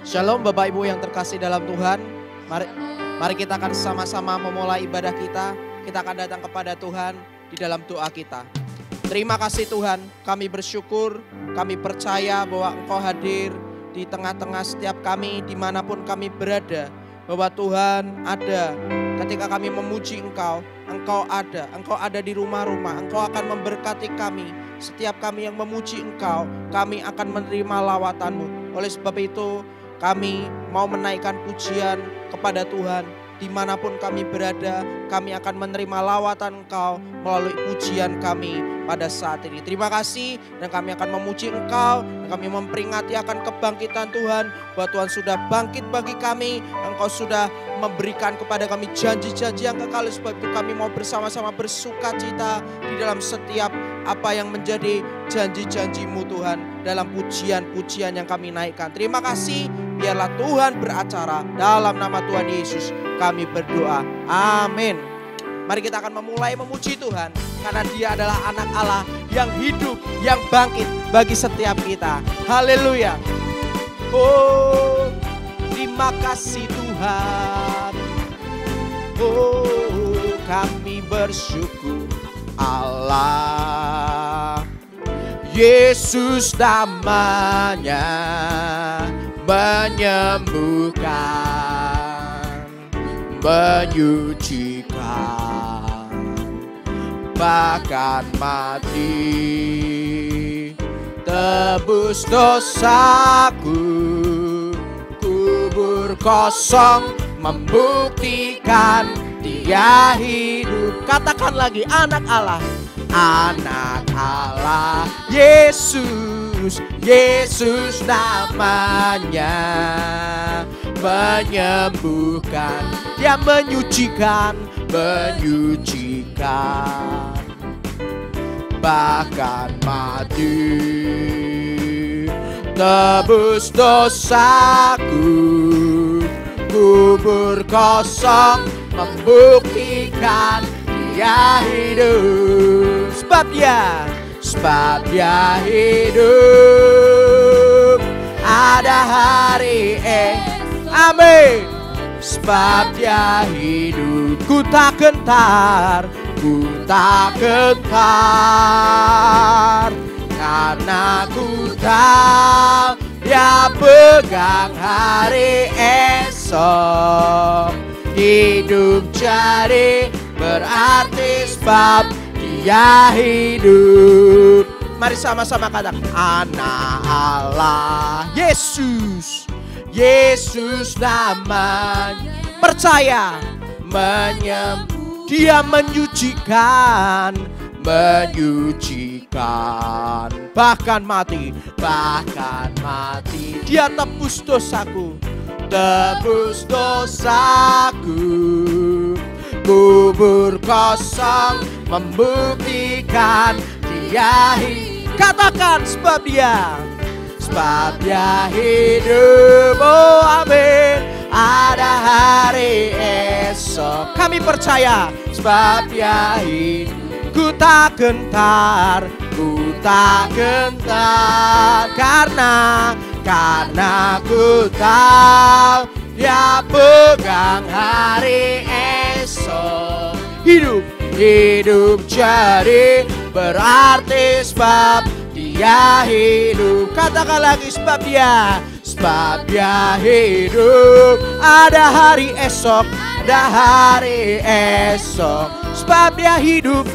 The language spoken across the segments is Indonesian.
Shalom Bapak Ibu yang terkasih dalam Tuhan. Mari kita akan sama-sama memulai ibadah kita. Kita akan datang kepada Tuhan di dalam doa kita. Terima kasih Tuhan, kami bersyukur, kami percaya bahwa Engkau hadir di tengah-tengah setiap kami dimanapun kami berada. Bahwa Tuhan ada ketika kami memuji Engkau, Engkau ada di rumah-rumah, Engkau akan memberkati kami. Setiap kami yang memuji Engkau, kami akan menerima lawatan-Mu. Oleh sebab itu, kami mau menaikkan pujian kepada Tuhan. Dimanapun kami berada, kami akan menerima lawatan Engkau melalui pujian kami pada saat ini. Terima kasih, dan kami akan memuji Engkau, dan kami memperingati akan kebangkitan Tuhan, bahwa Tuhan sudah bangkit bagi kami. Engkau sudah memberikan kepada kami janji-janji yang kekal. Sebab itu kami mau bersama-sama bersuka cita di dalam setiap apa yang menjadi janji-janji-Mu Tuhan, dalam pujian-pujian yang kami naikkan. Terima kasih, biarlah Tuhan beracara. Dalam nama Tuhan Yesus kami berdoa, amin. Mari kita akan memulai memuji Tuhan, karena Dia adalah anak Allah yang hidup, yang bangkit bagi setiap kita. Haleluya. Oh, terima kasih Tuhan. Oh, kami bersyukur Allah. Yesus namanya menyembuhkan, menyucikan, bahkan mati tebus dosaku. Kubur kosong membuktikan Dia hidup. Katakan lagi, anak Allah, anak Allah. Yesus, Yesus namanya menyembuhkan, Dia menyucikan, menyucikan, bahkan mati tebus dosaku. Kubur kosong membuktikan Dia hidup. Sebab Dia hidup. Ada hari amin. Sebab Dia hidup. Ku tak gentar, karena ku tahu Dia pegang hari esok. Hidup jadi berarti sebab Dia hidup. Mari sama-sama katakan, anak Allah. Yesus, Yesus namanya. Percaya, Dia menyucikan, menyucikan, bahkan mati Dia tebus dosaku, tebus dosaku. Kubur kosong membuktikan Dia hidup. Katakan, sebab Dia hidup. Oh amin. Ada hari esok. Kami percaya, sebab Dia hidup. Ku tak gentar, karena ku tahu Dia pegang hari esok. Hidup jadi berarti sebab Dia hidup. Katakan lagi, sebab Dia hidup. Ada hari esok, sebab Dia hidup.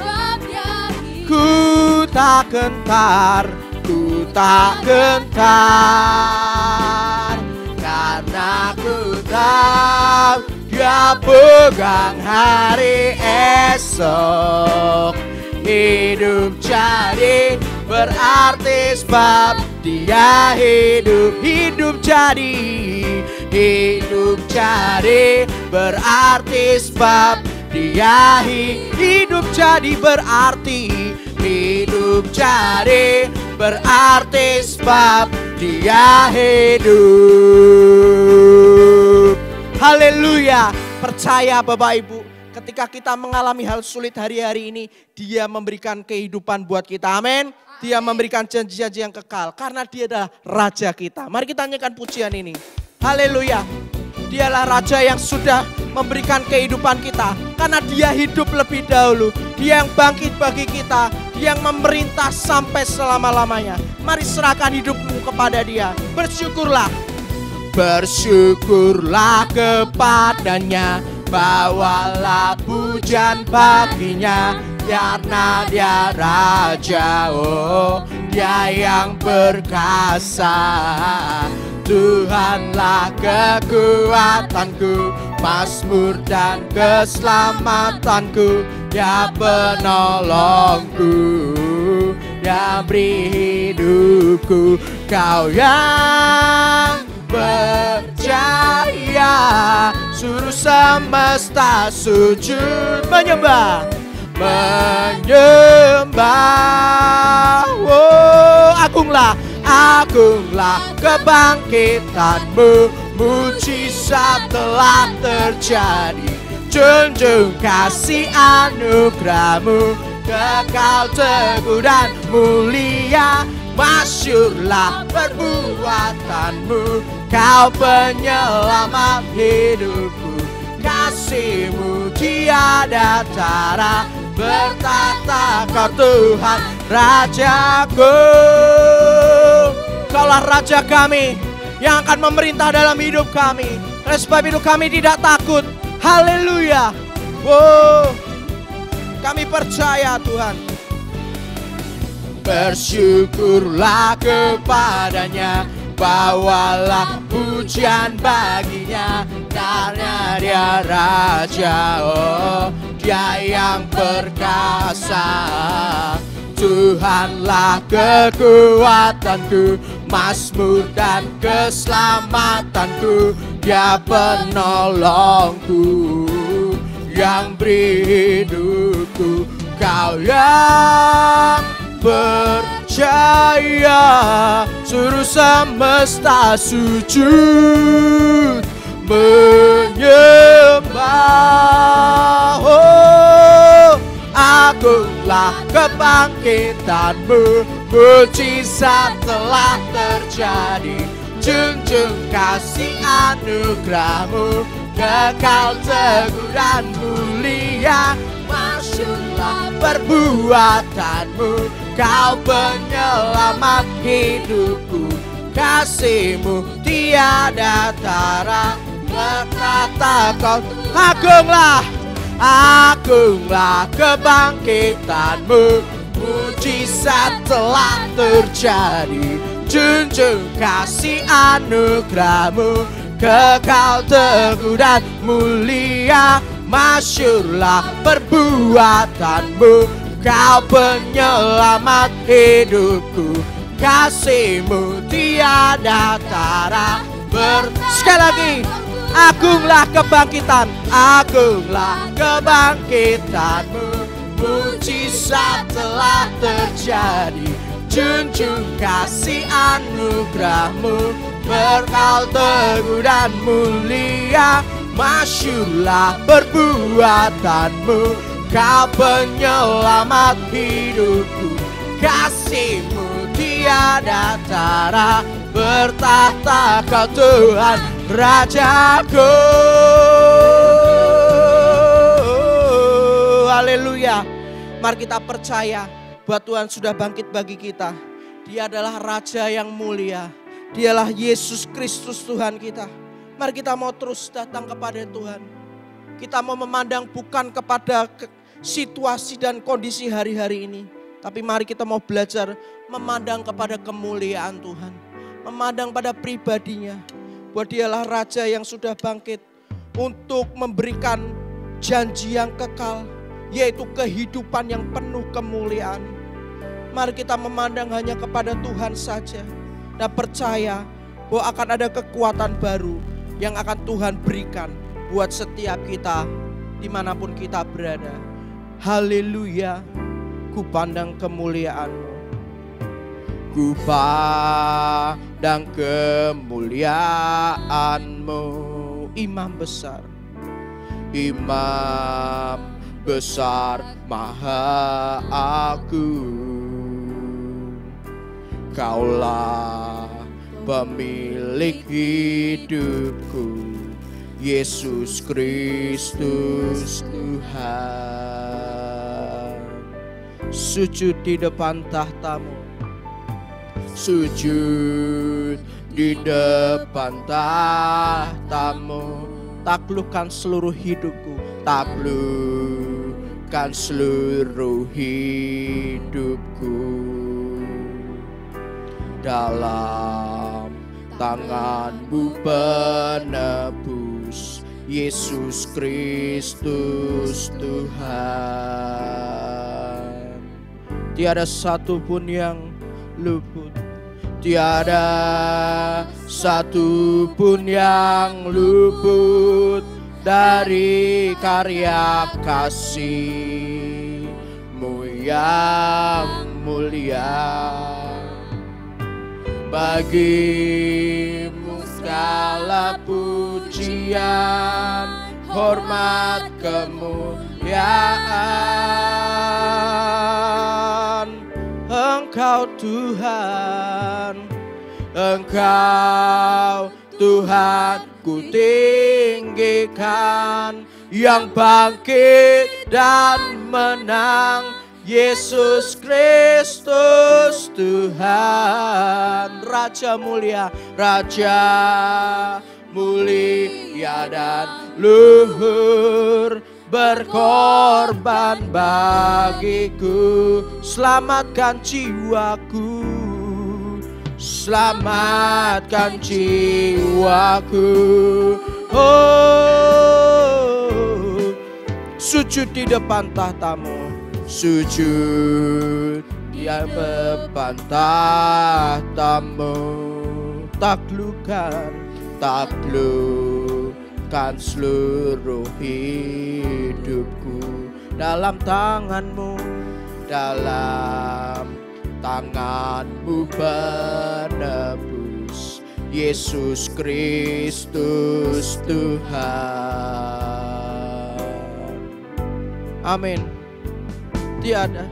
Ku tak gentar, karena ku tahu Dia pegang hari esok. Hidup jadi berarti sebab Dia hidup. Hidup jadi berarti sebab Dia hidup. Jadi berarti sebab Dia hidup. Haleluya. Percaya Bapak Ibu, ketika kita mengalami hal sulit hari-hari ini, Dia memberikan kehidupan buat kita. Amin. Dia memberikan janji-janji yang kekal karena Dia adalah Raja kita. Mari kita nyanyikan pujian ini. Haleluya. Dialah Raja yang sudah memberikan kehidupan kita. Karena Dia hidup lebih dahulu. Dia yang bangkit bagi kita. Dia yang memerintah sampai selama-lamanya. Mari serahkan hidupmu kepada Dia. Bersyukurlah. Bersyukurlah kepadanya. Bawalah pujian baginya. Karena Dia Raja, oh Dia yang berkuasa. Tuhanlah kekuatanku, mazmur dan keselamatanku. Dia penolongku, Dia beri hidupku. Kau yang percaya, suruh semesta sujud menyembah. Menyembah, oh agunglah, agunglah kebangkitanmu. Mujizat telah terjadi, junjung kasih anugerahmu. Kekal teguh dan mulia, masyurlah perbuatanmu. Kau penyelamat hidupku, kasih-Mu tiada tara. Bertahta Kau Tuhan Rajaku. Kaulah Raja kami yang akan memerintah dalam hidup kami. Oleh sebab itu kami tidak takut. Haleluya. Wow. Kami percaya Tuhan. Bersyukurlah kepadanya, bawalah pujian baginya. Karena Dia Raja, oh Dia yang perkasa. Tuhanlah kekuatanku, mazmur dan keselamatanku. Dia penolongku, yang beri hidupku. Kau yang percaya, suruh semesta sujud menyembah. Oh, agunglah kebangkitanmu, mujizat telah terjadi, junjung kasih anugerahmu. Kekal teguh dan mulia, masyurlah perbuatanmu. Kau penyelamat hidupku, kasih-Mu tiada tara. Berkata Kau, agunglah, agunglah kebangkitanmu. Mujizat telah terjadi, junjung kasih anugerahmu. Kekal teguh dan mulia, masyurlah perbuatanmu. Kau penyelamat hidupku, kasih-Mu tiada tara. Sekali lagi, agunglah kebangkitan, agunglah kebangkitanmu. Mujizat telah terjadi, junjung kasih anugerahmu. Berkal teguh dan mulia, masyurlah perbuatanmu. Kau penyelamat hidupku, kasih-Mu tiada tara. Bertahta Kau Tuhan Rajaku. Haleluya. Mari kita percaya bahwa Tuhan sudah bangkit bagi kita. Dia adalah Raja yang mulia. Dialah Yesus Kristus Tuhan kita. Mari kita mau terus datang kepada Tuhan. Kita mau memandang bukan kepada situasi dan kondisi hari-hari ini. Tapi mari kita mau belajar memandang kepada kemuliaan Tuhan. Memandang pada pribadinya. Bahwa Dialah Raja yang sudah bangkit untuk memberikan janji yang kekal. Yaitu kehidupan yang penuh kemuliaan. Mari kita memandang hanya kepada Tuhan saja. Dan percaya bahwa akan ada kekuatan baru yang akan Tuhan berikan buat setiap kita dimanapun kita berada. Haleluya. Ku pandang kemuliaan-Mu. Ku pandang kemuliaan-Mu. Imam besar. Imam besar maha agung. Kaulah pemilik hidupku, Yesus Kristus Tuhan. Sujud di depan tahta-Mu, sujud di depan tahta-Mu. Taklukkan seluruh hidupku, taklukkan seluruh hidupku. Dalam tangan-Mu penebus, Yesus Kristus Tuhan. Tiada satu pun yang luput, tiada satu pun yang luput dari karya kasih-Mu yang mulia. Bagi-Mu segala pujian, hormat, kemuliaan. Engkau Tuhan, Engkau Tuhan ku tinggikan, yang bangkit dan menang, Yesus Kristus Tuhan. Raja mulia, Raja mulia dan luhur, berkorban bagiku. Selamatkan jiwaku, selamatkan jiwaku. Oh, sujud di depan tahta-Mu, sujud di depan tahta-Mu. Taklukkan, taklukkan seluruh hidupku. Dalam tangan-Mu, dalam tangan-Mu penebus, Yesus Kristus Tuhan. Amin. Tiada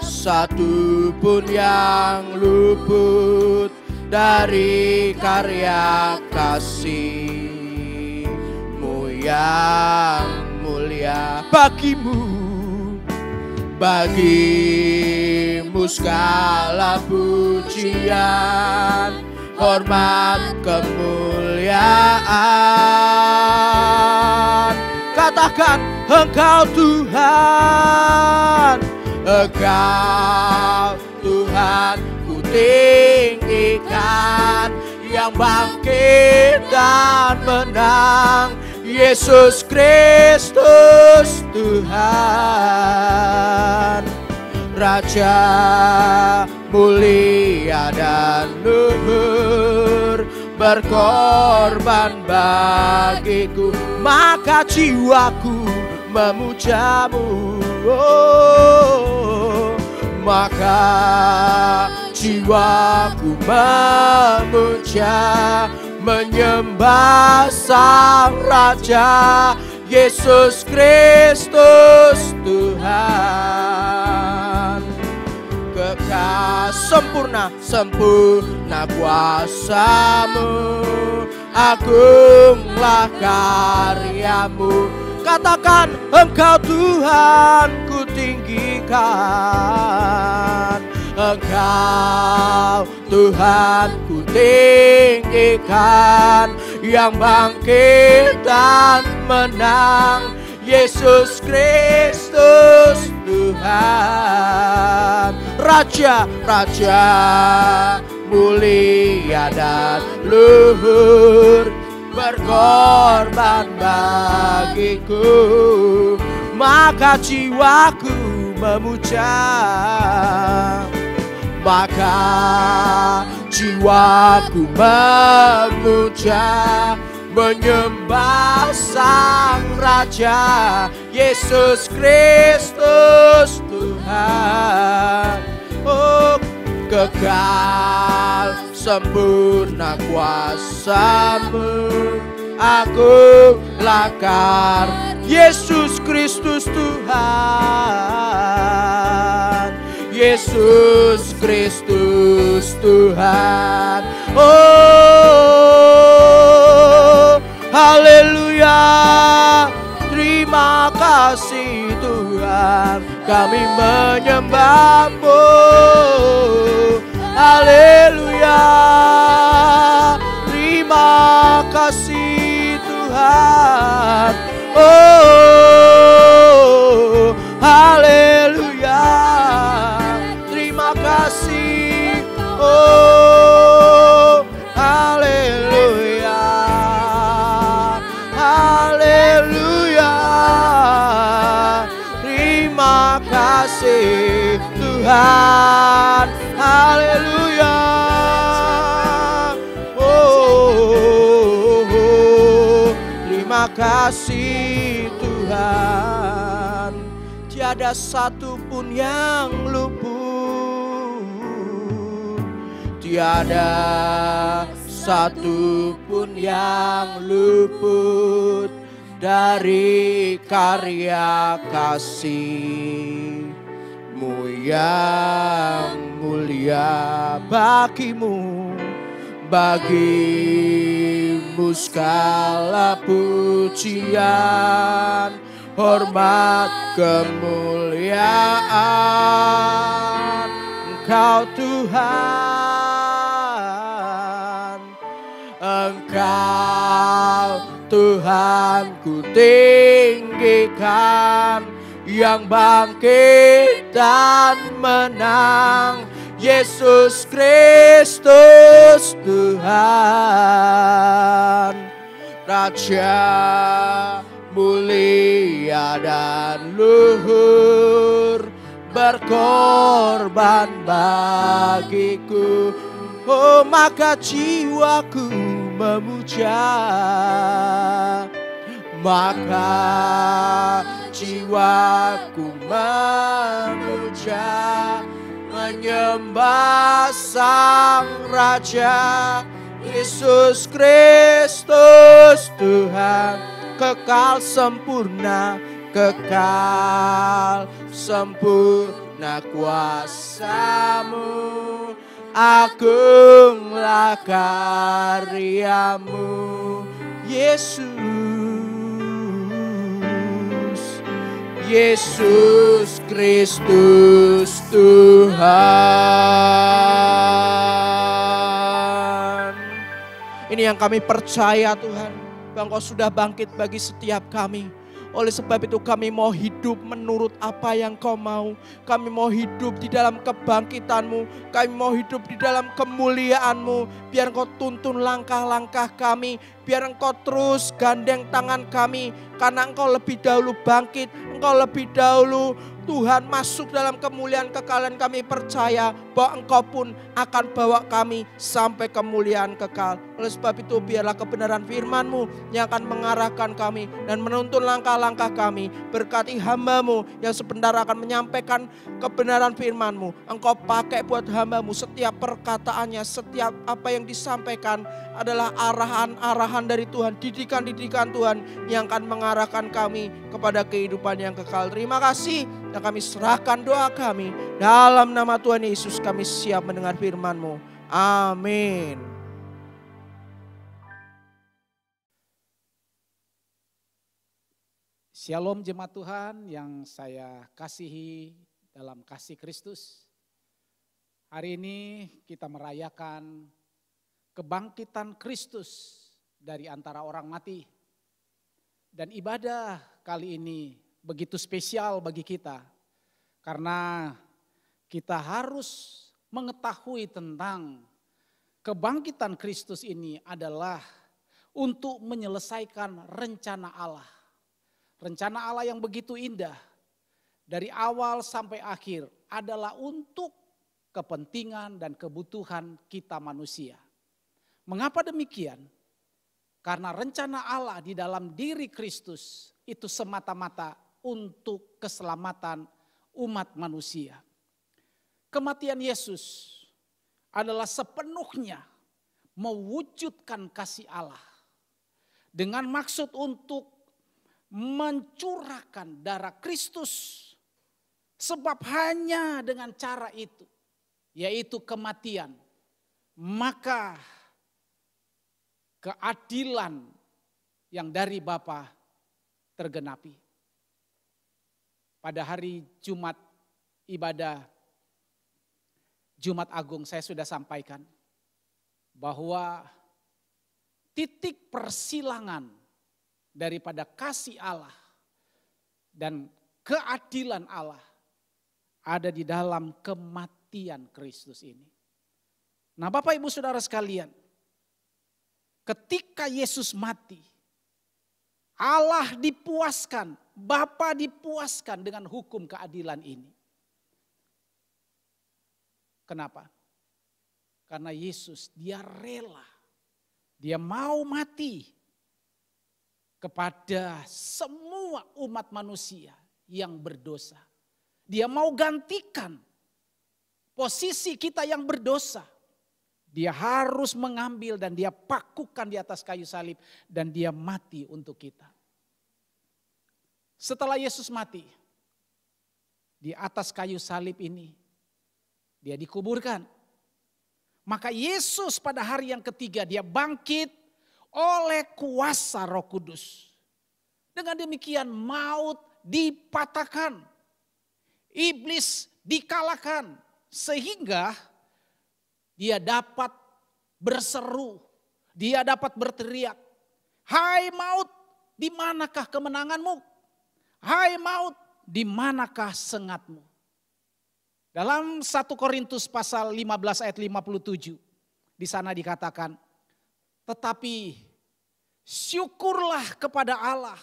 satu pun yang luput dari karya kasih-Mu yang mulia. Bagi-Mu segala pujian, hormat, kemuliaan. Katakan, Engkau Tuhan, Engkau Tuhan ku tinggikan, yang bangkit dan menang, Yesus Kristus Tuhan. Raja mulia dan luhur, berkorban bagiku, maka jiwaku memuja-Mu. Oh, maka jiwaku memuja, menyembah Sang Raja, Yesus Kristus Tuhan. Kekal sempurna, sempurna kuasa-Mu, agunglah karya-Mu. Katakan, Engkau Tuhan ku tinggikan, Engkau Tuhan ku tinggikan, yang bangkit dan menang, Yesus Kristus Tuhan. Raja, Raja mulia dan luhur, berkorban bagiku, maka jiwaku memuja, maka jiwaku memuja, menyembah Sang Raja, Yesus Kristus Tuhan. Oh, kekal sempurna kuasa-Mu, agunglah karya Yesus Kristus Tuhan. Yesus Kristus Kristus Tuhan. Oh, haleluya. Terima kasih Tuhan, kami menyembah-Mu. Haleluya. Terima kasih Tuhan. Oh, haleluya. Terima kasih. Oh, haleluya. Haleluya. Terima kasih Tuhan. Haleluya. Terima kasih Tuhan. Tiada satu pun yang luput, tiada satu pun yang luput dari karya kasih-Mu yang mulia. Bagimu, bagimu segala pujian, hormat, kemuliaan. Engkau Tuhan, Engkau Tuhan ku tinggikan, yang bangkit dan menang, Yesus Kristus Tuhan. Raja mulia dan luhur, berkorban bagiku. Oh, maka jiwaku memuja, maka jiwaku memuja, menyembah Sang Raja, Yesus Kristus Tuhan. Kekal sempurna, kekal sempurna kuasa-Mu, agunglah karya-Mu, Yesus. Yesus Kristus Tuhan. Ini yang kami percaya Tuhan, bahwa Engkau sudah bangkit bagi setiap kami. Oleh sebab itu kami mau hidup menurut apa yang Kau mau. Kami mau hidup di dalam kebangkitan-Mu. Kami mau hidup di dalam kemuliaan-Mu. Biar Engkau tuntun langkah-langkah kami. Biar Engkau terus gandeng tangan kami. Karena Engkau lebih dahulu bangkit. Engkau lebih dahulu Tuhan masuk dalam kemuliaan kekal, dan kami percaya bahwa Engkau pun akan bawa kami sampai kemuliaan kekal. Oleh sebab itu biarlah kebenaran firman-Mu yang akan mengarahkan kami dan menuntun langkah-langkah kami. Berkati hamba-Mu yang sebentar akan menyampaikan kebenaran firman-Mu. Engkau pakai buat hamba-Mu, setiap perkataannya, setiap apa yang disampaikan adalah arahan-arahan dari Tuhan, didikan-didikan Tuhan yang akan mengarahkan kami kepada kehidupan yang kekal. Terima kasih. Dan kami serahkan doa kami dalam nama Tuhan Yesus, kami siap mendengar firman-Mu. Amin. Shalom jemaat Tuhan yang saya kasihi dalam kasih Kristus. Hari ini kita merayakan kebangkitan Kristus dari antara orang mati. Dan ibadah kali ini begitu spesial bagi kita, karena kita harus mengetahui tentang kebangkitan Kristus ini adalah untuk menyelesaikan rencana Allah. Rencana Allah yang begitu indah, dari awal sampai akhir adalah untuk kepentingan dan kebutuhan kita manusia. Mengapa demikian? Karena rencana Allah di dalam diri Kristus itu semata-mata untuk keselamatan umat manusia. Kematian Yesus adalah sepenuhnya mewujudkan kasih Allah dengan maksud untuk mencurahkan darah Kristus, sebab hanya dengan cara itu, yaitu kematian, maka keadilan yang dari Bapa tergenapi. Pada hari Jumat ibadah Jumat Agung saya sudah sampaikan bahwa titik persilangan daripada kasih Allah dan keadilan Allah ada di dalam kematian Kristus ini. Nah, Bapak Ibu Saudara sekalian, ketika Yesus mati, Allah dipuaskan, Bapa dipuaskan dengan hukum keadilan ini. Kenapa? Karena Yesus dia rela, dia mau mati kepada semua umat manusia yang berdosa. Dia mau gantikan posisi kita yang berdosa. Dia harus mengambil dan dia pakukan di atas kayu salib dan dia mati untuk kita. Setelah Yesus mati di atas kayu salib ini, dia dikuburkan. Maka Yesus pada hari yang ketiga dia bangkit oleh kuasa Roh Kudus. Dengan demikian maut dipatahkan, iblis dikalahkan sehingga dia dapat berseru, dia dapat berteriak, "Hai maut, di manakah kemenanganmu? Hai maut, di manakah sengatmu?" Dalam 1 Korintus pasal 15 ayat 57, di sana dikatakan, "Tetapi syukurlah kepada Allah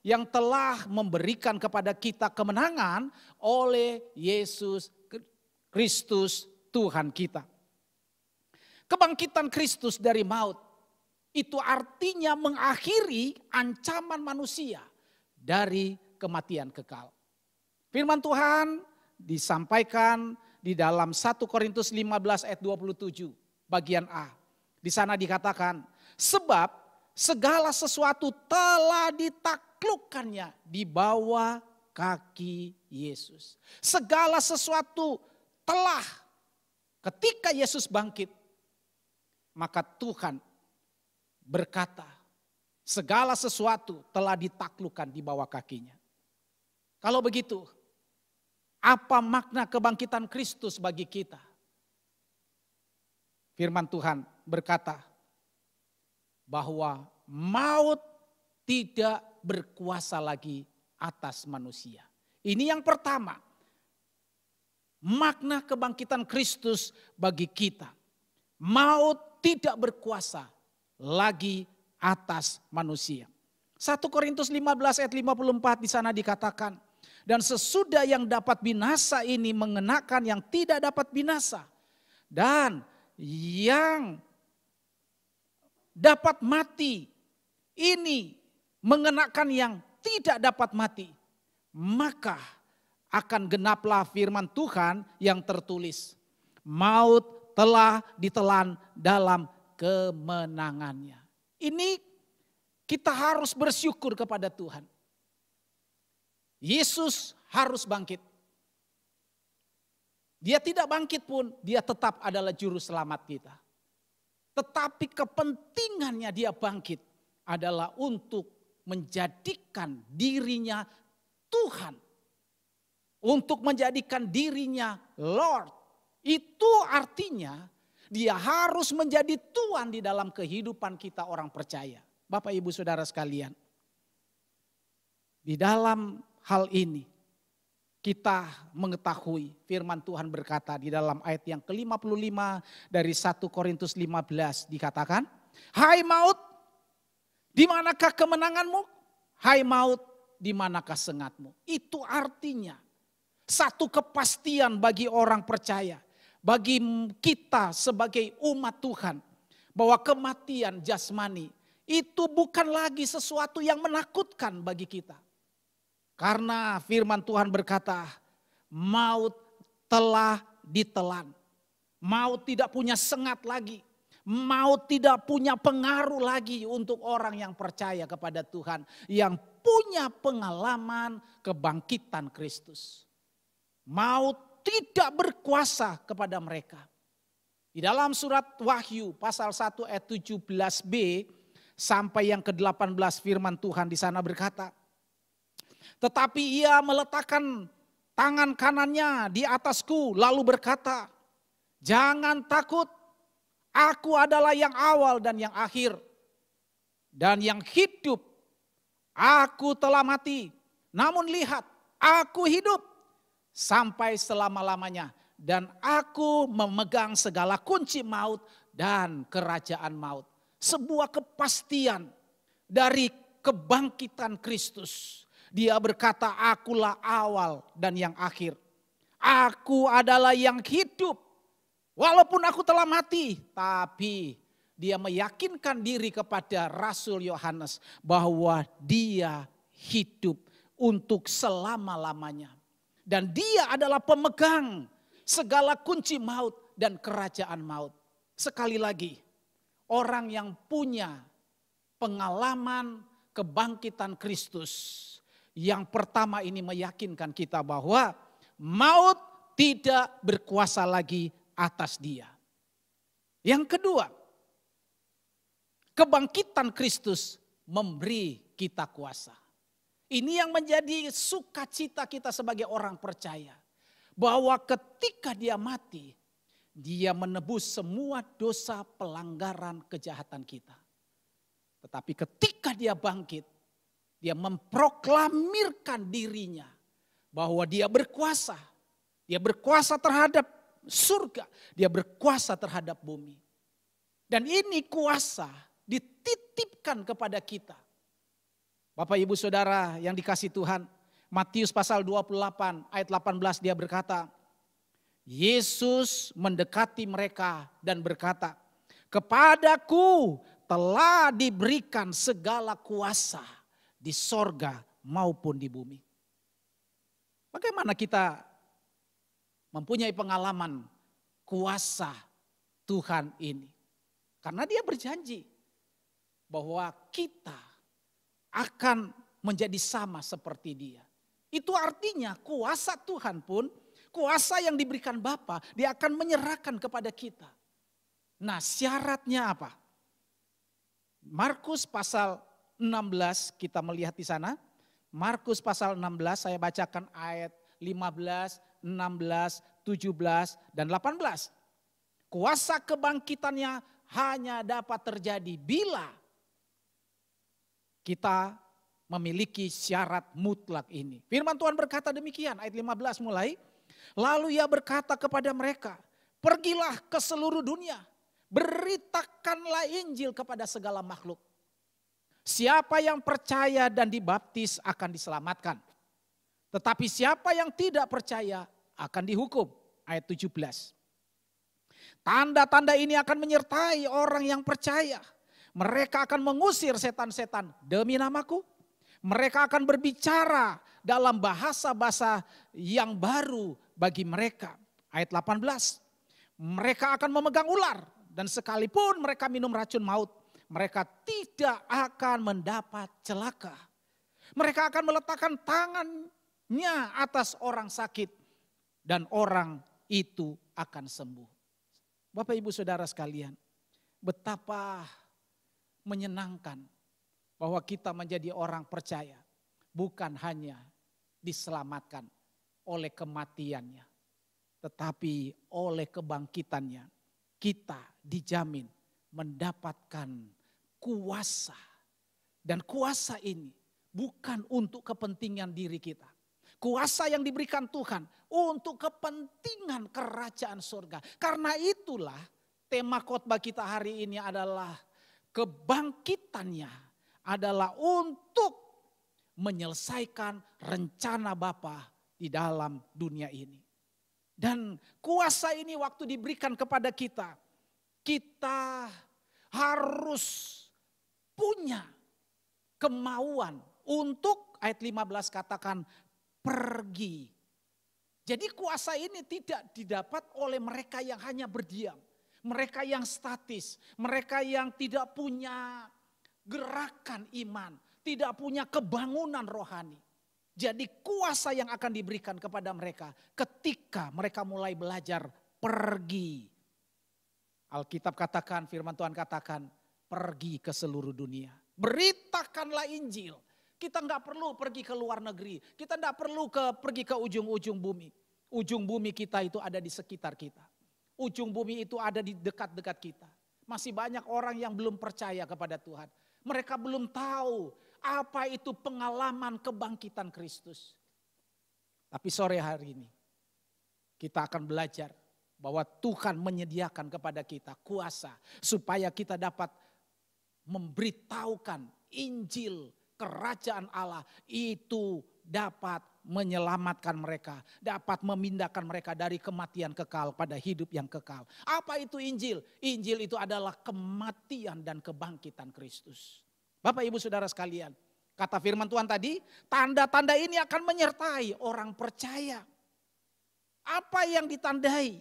yang telah memberikan kepada kita kemenangan oleh Yesus Kristus Tuhan kita." Kebangkitan Kristus dari maut itu artinya mengakhiri ancaman manusia dari kematian kekal. Firman Tuhan disampaikan di dalam 1 Korintus 15 ayat 27 bagian A. Di sana dikatakan, sebab segala sesuatu telah ditaklukkannya di bawah kaki Yesus. Segala sesuatu telah, ketika Yesus bangkit, maka Tuhan berkata, segala sesuatu telah ditaklukkan di bawah kakinya. Kalau begitu, apa makna kebangkitan Kristus bagi kita? Firman Tuhan berkata bahwa maut tidak berkuasa lagi atas manusia. Ini yang pertama. Makna kebangkitan Kristus bagi kita. Maut tidak berkuasa lagi atas manusia. 1 Korintus 15 ayat 54 di sana dikatakan, dan sesudah yang dapat binasa ini mengenakan yang tidak dapat binasa. Dan yang dapat mati ini mengenakan yang tidak dapat mati. Maka akan genaplah firman Tuhan yang tertulis. Maut telah ditelan dalam kemenangannya. Ini kita harus bersyukur kepada Tuhan. Yesus harus bangkit. Dia tidak bangkit pun, dia tetap adalah juru selamat kita. Tetapi kepentingannya dia bangkit adalah untuk menjadikan dirinya Tuhan. Untuk menjadikan dirinya Lord. Itu artinya dia harus menjadi Tuhan di dalam kehidupan kita orang percaya. Bapak Ibu Saudara sekalian. Di dalam hal ini kita mengetahui firman Tuhan berkata di dalam ayat yang ke-55 dari 1 Korintus 15 dikatakan, hai maut, di manakah kemenanganmu? Hai maut, di manakah sengatmu? Itu artinya satu kepastian bagi orang percaya, bagi kita sebagai umat Tuhan, bahwa kematian jasmani itu bukan lagi sesuatu yang menakutkan bagi kita. Karena firman Tuhan berkata, maut telah ditelan. Maut tidak punya sengat lagi. Maut tidak punya pengaruh lagi untuk orang yang percaya kepada Tuhan. Yang punya pengalaman kebangkitan Kristus. Maut tidak berkuasa kepada mereka. Di dalam surat Wahyu pasal 1 ayat 17b sampai yang ke-18 firman Tuhan di sana berkata, tetapi ia meletakkan tangan kanannya di atasku lalu berkata, jangan takut, aku adalah yang awal dan yang akhir dan yang hidup. Aku telah mati, namun lihat, aku hidup sampai selama-lamanya. Dan aku memegang segala kunci maut dan kerajaan maut. Sebuah kepastian dari kebangkitan Kristus. Dia berkata, akulah awal dan yang akhir. Aku adalah yang hidup. Walaupun aku telah mati, tapi dia meyakinkan diri kepada Rasul Yohanes bahwa dia hidup untuk selama-lamanya. Dan dia adalah pemegang segala kunci maut dan kerajaan maut. Sekali lagi, orang yang punya pengalaman kebangkitan Kristus, yang pertama ini meyakinkan kita bahwa maut tidak berkuasa lagi atas dia. Yang kedua, kebangkitan Kristus memberi kita kuasa. Ini yang menjadi sukacita kita sebagai orang percaya. Bahwa ketika dia mati, dia menebus semua dosa pelanggaran kejahatan kita. Tetapi ketika dia bangkit, dia memproklamirkan dirinya bahwa dia berkuasa. Dia berkuasa terhadap surga, dia berkuasa terhadap bumi. Dan ini kuasa dititipkan kepada kita. Bapak Ibu Saudara yang dikasihi Tuhan, Matius pasal 28 ayat 18 dia berkata, Yesus mendekati mereka dan berkata, kepadaku telah diberikan segala kuasa di sorga maupun di bumi. Bagaimana kita mempunyai pengalaman kuasa Tuhan ini? Karena dia berjanji bahwa kita akan menjadi sama seperti dia. Itu artinya kuasa Tuhan pun, kuasa yang diberikan Bapa, dia akan menyerahkan kepada kita. Nah, syaratnya apa? Markus pasal 16 kita melihat di sana. Markus pasal 16 saya bacakan ayat 15, 16, 17 dan 18. Kuasa kebangkitannya hanya dapat terjadi bila kita memiliki syarat mutlak ini. Firman Tuhan berkata demikian, ayat 15 mulai. Lalu ia berkata kepada mereka, pergilah ke seluruh dunia, beritakanlah Injil kepada segala makhluk. Siapa yang percaya dan dibaptis akan diselamatkan. Tetapi siapa yang tidak percaya akan dihukum. Ayat 17. Tanda-tanda ini akan menyertai orang yang percaya. Mereka akan mengusir setan-setan demi namaku. Mereka akan berbicara dalam bahasa-bahasa yang baru bagi mereka. Ayat 18. Mereka akan memegang ular dan sekalipun mereka minum racun maut, mereka tidak akan mendapat celaka. Mereka akan meletakkan tangannya atas orang sakit dan orang itu akan sembuh. Bapak Ibu Saudara sekalian, betapa menyenangkan bahwa kita menjadi orang percaya bukan hanya diselamatkan oleh kematiannya, tetapi oleh kebangkitannya kita dijamin mendapatkan kuasa. Dan kuasa ini bukan untuk kepentingan diri kita. Kuasa yang diberikan Tuhan untuk kepentingan kerajaan surga. Karena itulah tema khotbah kita hari ini adalah kebangkitannya adalah untuk menyelesaikan rencana Bapa di dalam dunia ini. Dan kuasa ini waktu diberikan kepada kita, kita harus punya kemauan untuk, ayat 15 katakan, pergi. Jadi kuasa ini tidak didapat oleh mereka yang hanya berdiam. Mereka yang statis, mereka yang tidak punya gerakan iman, tidak punya kebangunan rohani. Jadi kuasa yang akan diberikan kepada mereka ketika mereka mulai belajar pergi. Alkitab katakan, firman Tuhan katakan, pergi ke seluruh dunia. Beritakanlah Injil. Kita nggak perlu pergi ke luar negeri. Kita nggak perlu pergi ke ujung-ujung bumi. Ujung bumi kita itu ada di sekitar kita. Ujung bumi itu ada di dekat-dekat kita. Masih banyak orang yang belum percaya kepada Tuhan. Mereka belum tahu apa itu pengalaman kebangkitan Kristus. Tapi sore hari ini kita akan belajar bahwa Tuhan menyediakan kepada kita kuasa supaya kita dapat memberitahukan Injil kerajaan Allah itu dapat menyelamatkan mereka, dapat memindahkan mereka dari kematian kekal pada hidup yang kekal. Apa itu Injil? Injil itu adalah kematian dan kebangkitan Kristus. Bapak Ibu Saudara sekalian, kata firman Tuhan tadi, tanda-tanda ini akan menyertai orang percaya. Apa yang ditandai?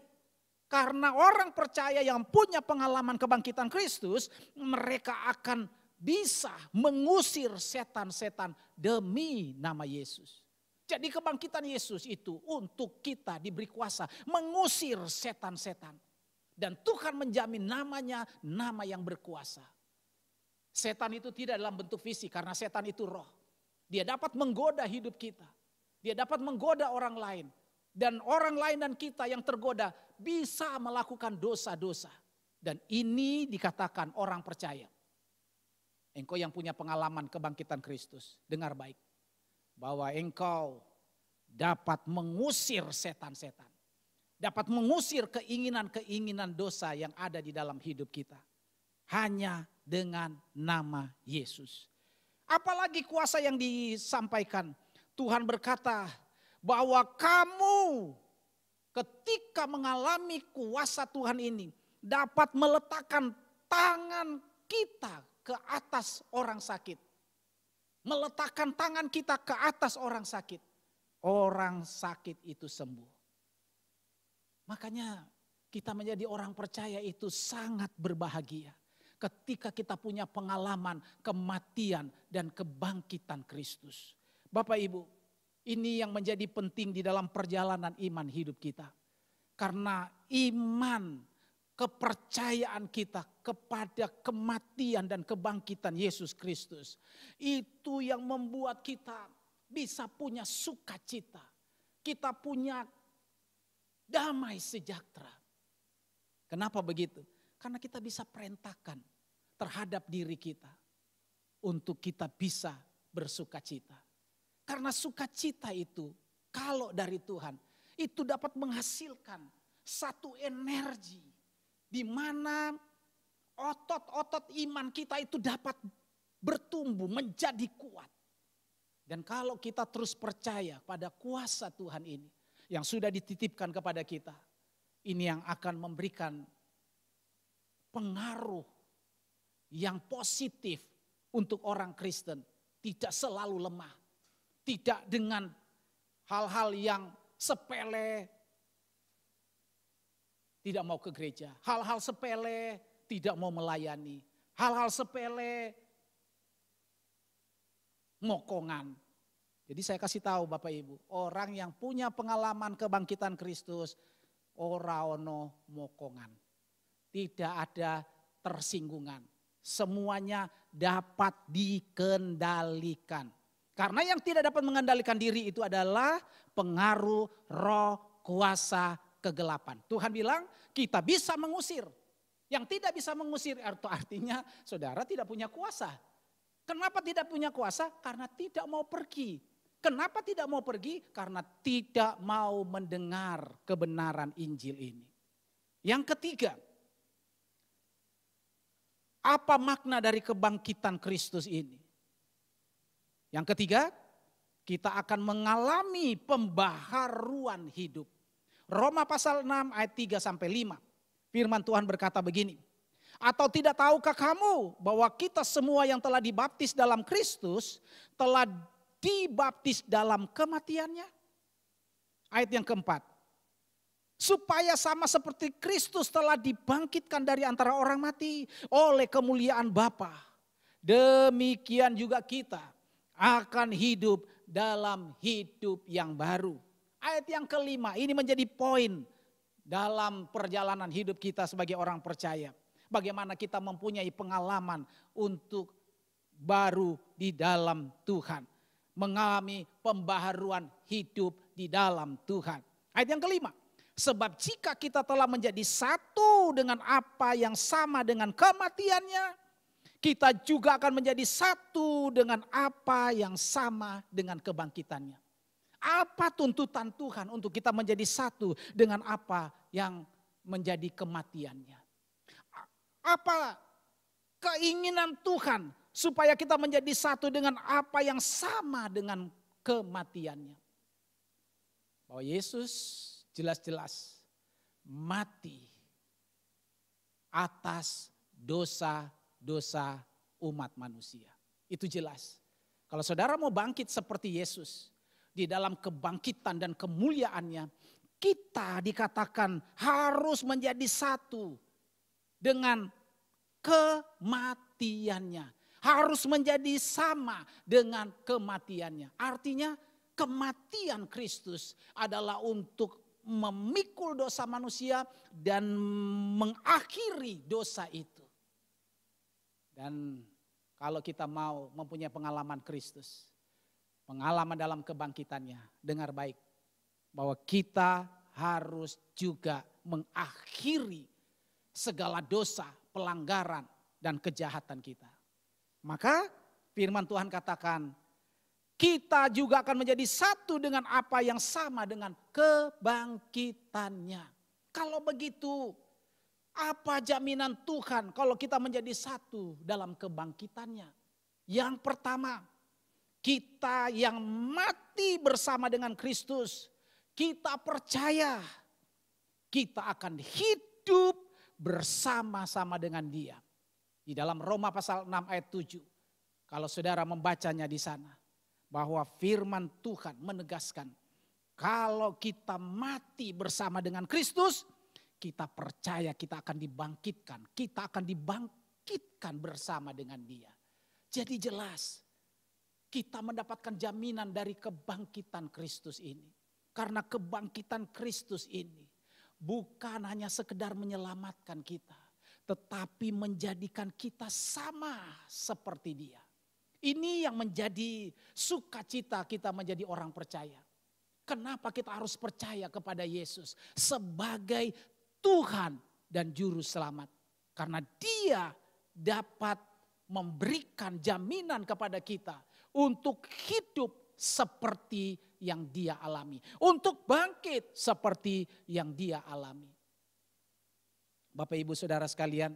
Karena orang percaya yang punya pengalaman kebangkitan Kristus, mereka akan bisa mengusir setan-setan demi nama Yesus. Jadi kebangkitan Yesus itu untuk kita diberi kuasa mengusir setan-setan. Dan Tuhan menjamin namanya nama yang berkuasa. Setan itu tidak dalam bentuk fisik karena setan itu roh. Dia dapat menggoda hidup kita. Dia dapat menggoda orang lain. Dan orang lain dan kita yang tergoda bisa melakukan dosa-dosa. Dan ini dikatakan orang percaya. Engkau yang punya pengalaman kebangkitan Kristus, dengar baik. Bahwa engkau dapat mengusir setan-setan. Dapat mengusir keinginan-keinginan dosa yang ada di dalam hidup kita. Hanya dengan nama Yesus. Apalagi kuasa yang disampaikan. Tuhan berkata bahwa kamu ketika mengalami kuasa Tuhan ini dapat meletakkan tangan kita ke atas orang sakit. Meletakkan tangan kita ke atas orang sakit. Orang sakit itu sembuh. Makanya kita menjadi orang percaya itu sangat berbahagia. Ketika kita punya pengalaman kematian dan kebangkitan Kristus. Bapak Ibu, ini yang menjadi penting di dalam perjalanan iman hidup kita. Karena iman, kepercayaan kita kepada kematian dan kebangkitan Yesus Kristus. Itu yang membuat kita bisa punya sukacita. Kita punya damai sejahtera. Kenapa begitu? Karena kita bisa perintahkan terhadap diri kita. Untuk kita bisa bersukacita. Karena sukacita itu kalau dari Tuhan itu dapat menghasilkan satu energi di mana otot-otot iman kita itu dapat bertumbuh menjadi kuat. Dan kalau kita terus percaya pada kuasa Tuhan ini yang sudah dititipkan kepada kita, ini yang akan memberikan pengaruh yang positif untuk orang Kristen, tidak selalu lemah. Tidak dengan hal-hal yang sepele, tidak mau ke gereja. Hal-hal sepele, tidak mau melayani. Hal-hal sepele, mokongan. Jadi saya kasih tahu Bapak Ibu, orang yang punya pengalaman kebangkitan Kristus, ora ono mokongan. Tidak ada tersinggungan. Semuanya dapat dikendalikan. Karena yang tidak dapat mengendalikan diri itu adalah pengaruh roh kuasa kegelapan. Tuhan bilang kita bisa mengusir. Yang tidak bisa mengusir artinya saudara tidak punya kuasa. Kenapa tidak punya kuasa? Karena tidak mau pergi. Kenapa tidak mau pergi? Karena tidak mau mendengar kebenaran Injil ini. Yang ketiga, apa makna dari kebangkitan Kristus ini? Yang ketiga, kita akan mengalami pembaharuan hidup. Roma pasal 6 ayat 3 sampai 5. Firman Tuhan berkata begini. Atau tidak tahukah kamu bahwa kita semua yang telah dibaptis dalam Kristus telah dibaptis dalam kematiannya? Ayat yang keempat. Supaya sama seperti Kristus telah dibangkitkan dari antara orang mati oleh kemuliaan Bapa. Demikian juga kita akan hidup dalam hidup yang baru. Ayat yang kelima ini menjadi poin dalam perjalanan hidup kita sebagai orang percaya. Bagaimana kita mempunyai pengalaman untuk baru di dalam Tuhan. Mengalami pembaharuan hidup di dalam Tuhan. Ayat yang kelima. Sebab jika kita telah menjadi satu dengan apa yang sama dengan kematiannya, kita juga akan menjadi satu dengan apa yang sama dengan kebangkitannya. Apa tuntutan Tuhan untuk kita menjadi satu dengan apa yang menjadi kematiannya? Apa keinginan Tuhan supaya kita menjadi satu dengan apa yang sama dengan kematiannya? Bahwa Yesus jelas-jelas mati atas dosa-dosa umat manusia. Itu jelas. Kalau saudara mau bangkit seperti Yesus, di dalam kebangkitan dan kemuliaannya, kita dikatakan harus menjadi satu dengan kematiannya. Harus menjadi sama dengan kematiannya. Artinya kematian Kristus adalah untuk memikul dosa manusia dan mengakhiri dosa itu. Dan kalau kita mau mempunyai pengalaman Kristus, pengalaman dalam kebangkitannya, dengar baik bahwa kita harus juga mengakhiri segala dosa, pelanggaran, dan kejahatan kita. Maka firman Tuhan katakan, kita juga akan menjadi satu dengan apa yang sama dengan kebangkitannya. Kalau begitu, apa jaminan Tuhan kalau kita menjadi satu dalam kebangkitannya? Yang pertama, kita yang mati bersama dengan Kristus, kita percaya kita akan hidup bersama-sama dengan Dia. Di dalam Roma pasal 6 ayat 7. Kalau saudara membacanya di sana. Bahwa firman Tuhan menegaskan. Kalau kita mati bersama dengan Kristus. Kita percaya kita akan dibangkitkan. Kita akan dibangkitkan bersama dengan Dia. Jadi jelas. Kita mendapatkan jaminan dari kebangkitan Kristus ini. Karena kebangkitan Kristus ini. Bukan hanya sekedar menyelamatkan kita. Tetapi menjadikan kita sama seperti Dia. Ini yang menjadi sukacita kita menjadi orang percaya. Kenapa kita harus percaya kepada Yesus sebagai Tuhan dan Juru Selamat? Karena Dia dapat memberikan jaminan kepada kita untuk hidup seperti yang Dia alami. Untuk bangkit seperti yang Dia alami. Bapak Ibu Saudara sekalian,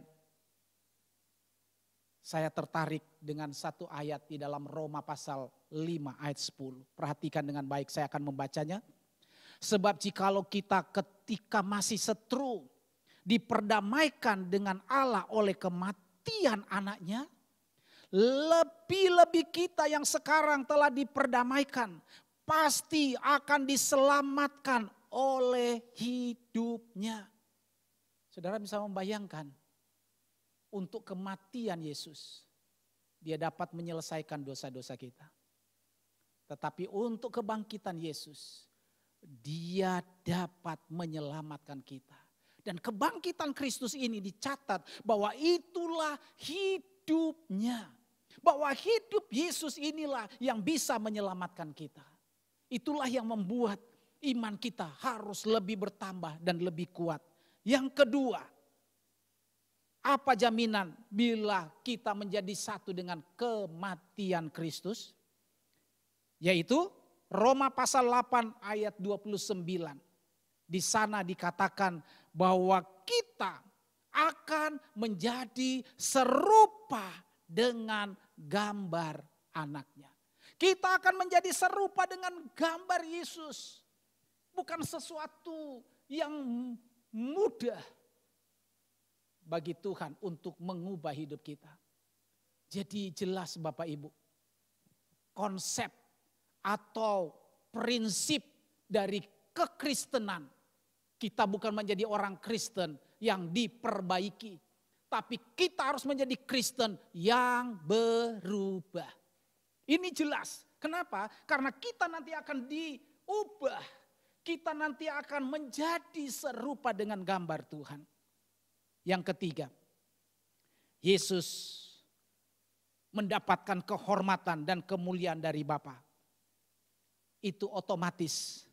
saya tertarik dengan satu ayat di dalam Roma pasal 5 ayat 10. Perhatikan dengan baik, saya akan membacanya. Sebab jikalau kita ketika masih seteru diperdamaikan dengan Allah oleh kematian anaknya, lebih-lebih kita yang sekarang telah diperdamaikan pasti akan diselamatkan oleh hidupnya. Saudara bisa membayangkan untuk kematian Yesus, Dia dapat menyelesaikan dosa-dosa kita. Tetapi untuk kebangkitan Yesus, Dia dapat menyelamatkan kita. Dan kebangkitan Kristus ini dicatat bahwa itulah hidupnya. Bahwa hidup Yesus inilah yang bisa menyelamatkan kita. Itulah yang membuat iman kita harus lebih bertambah dan lebih kuat. Yang kedua, apa jaminan bila kita menjadi satu dengan kematian Kristus? Yaitu Roma pasal 8 ayat 29. Di sana dikatakan bahwa kita akan menjadi serupa dengan gambar anaknya. Kita akan menjadi serupa dengan gambar Yesus. Bukan sesuatu yang mudah bagi Tuhan untuk mengubah hidup kita. Jadi jelas Bapak Ibu, konsep atau prinsip dari kekristenan, kita bukan menjadi orang Kristen yang diperbaiki, tapi kita harus menjadi Kristen yang berubah. Ini jelas. Kenapa? Karena kita nanti akan diubah. kita nanti akan menjadi serupa dengan gambar Tuhan. Yang ketiga, Yesus mendapatkan kehormatan dan kemuliaan dari Bapa. Itu otomatis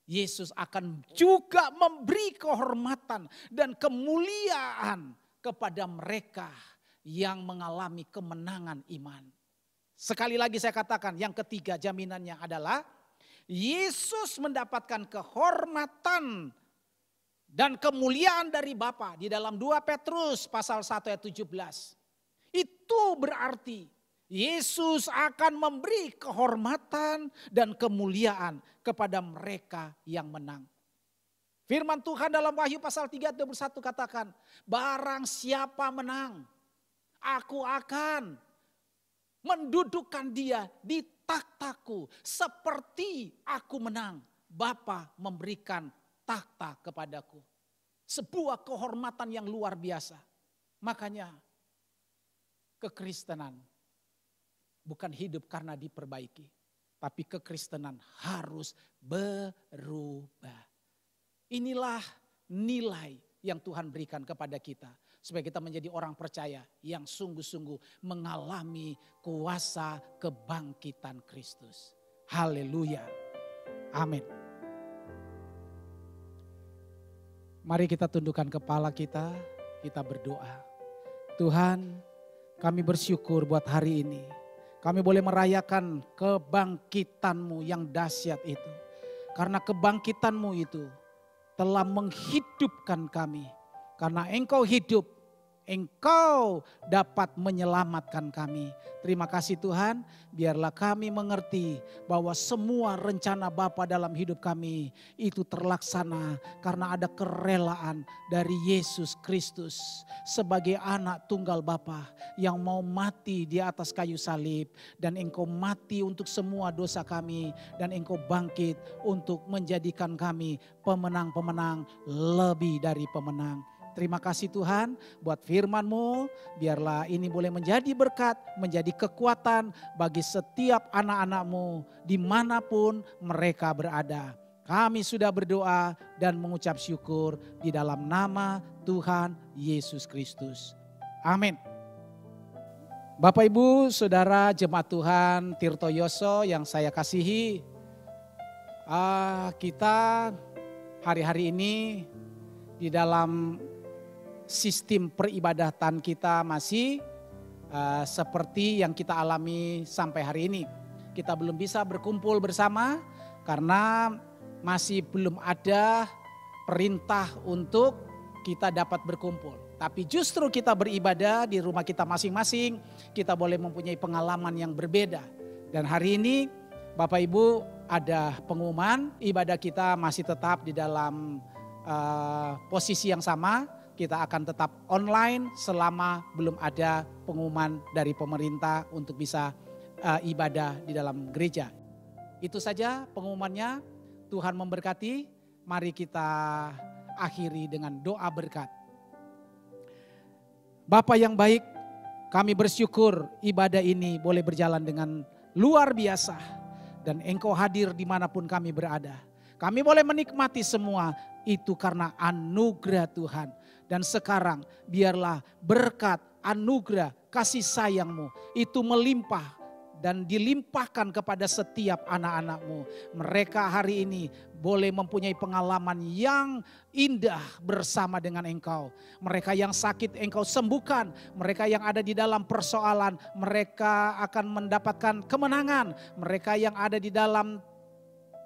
Yesus akan juga memberi kehormatan dan kemuliaan kepada mereka yang mengalami kemenangan iman. Sekali lagi saya katakan, yang ketiga jaminannya adalah Yesus mendapatkan kehormatan dan kemuliaan dari Bapa di dalam 2 Petrus pasal 1 ayat 17. Itu berarti Yesus akan memberi kehormatan dan kemuliaan kepada mereka yang menang. Firman Tuhan dalam Wahyu pasal 3 ayat 21 katakan, barang siapa menang, aku akan mendudukkan dia di takhtaku seperti aku menang. Bapa memberikan takhta kepadaku. Sebuah kehormatan yang luar biasa. Makanya kekristenan bukan hidup karena diperbaiki. Tapi kekristenan harus berubah. Inilah nilai yang Tuhan berikan kepada kita. Supaya kita menjadi orang percaya yang sungguh-sungguh mengalami kuasa kebangkitan Kristus. Haleluya. Amin. Mari kita tundukkan kepala kita berdoa. Tuhan, kami bersyukur buat hari ini. Kami boleh merayakan kebangkitan-Mu yang dahsyat itu. Karena kebangkitan-Mu itu telah menghidupkan kami. Karena Engkau hidup, Engkau dapat menyelamatkan kami. Terima kasih Tuhan, biarlah kami mengerti bahwa semua rencana Bapa dalam hidup kami itu terlaksana karena ada kerelaan dari Yesus Kristus sebagai anak tunggal Bapa yang mau mati di atas kayu salib. Dan Engkau mati untuk semua dosa kami dan Engkau bangkit untuk menjadikan kami pemenang-pemenang lebih dari pemenang. Terima kasih Tuhan buat firman-Mu, biarlah ini boleh menjadi berkat, menjadi kekuatan bagi setiap anak-anak-Mu dimanapun mereka berada. Kami sudah berdoa dan mengucap syukur di dalam nama Tuhan Yesus Kristus. Amin. Bapak Ibu Saudara jemaat Tuhan Tirto Yoso yang saya kasihi, kita hari-hari ini di dalam sistem peribadatan kita masih seperti yang kita alami sampai hari ini. Kita belum bisa berkumpul bersama karena masih belum ada perintah untuk kita dapat berkumpul. Tapi justru kita beribadah di rumah kita masing-masing, kita boleh mempunyai pengalaman yang berbeda. Dan hari ini Bapak Ibu ada pengumuman, ibadah kita masih tetap di dalam posisi yang sama. Kita akan tetap online selama belum ada pengumuman dari pemerintah untuk bisa ibadah di dalam gereja. Itu saja pengumumannya. Tuhan memberkati. Mari kita akhiri dengan doa berkat. Bapa yang baik, kami bersyukur ibadah ini boleh berjalan dengan luar biasa. Dan Engkau hadir dimanapun kami berada. Kami boleh menikmati semua itu karena anugerah Tuhan. Dan sekarang biarlah berkat, anugerah, kasih sayang-Mu itu melimpah dan dilimpahkan kepada setiap anak-anak-Mu. Mereka hari ini boleh mempunyai pengalaman yang indah bersama dengan Engkau. Mereka yang sakit Engkau sembuhkan. Mereka yang ada di dalam persoalan, mereka akan mendapatkan kemenangan. Mereka yang ada di dalam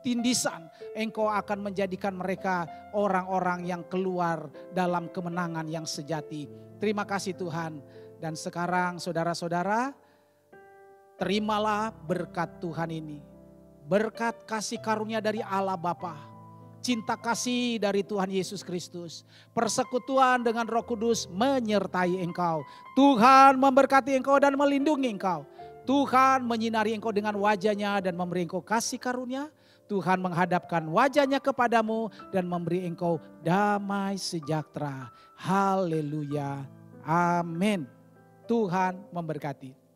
tindisan, Engkau akan menjadikan mereka orang-orang yang keluar dalam kemenangan yang sejati. Terima kasih Tuhan. Dan sekarang saudara-saudara, terimalah berkat Tuhan ini. Berkat kasih karunia dari Allah Bapa, cinta kasih dari Tuhan Yesus Kristus, persekutuan dengan Roh Kudus menyertai engkau. Tuhan memberkati engkau dan melindungi engkau. Tuhan menyinari engkau dengan wajahnya dan memberi engkau kasih karunia. Tuhan menghadapkan wajahnya kepadamu dan memberi engkau damai sejahtera. Haleluya. Amin. Tuhan memberkati.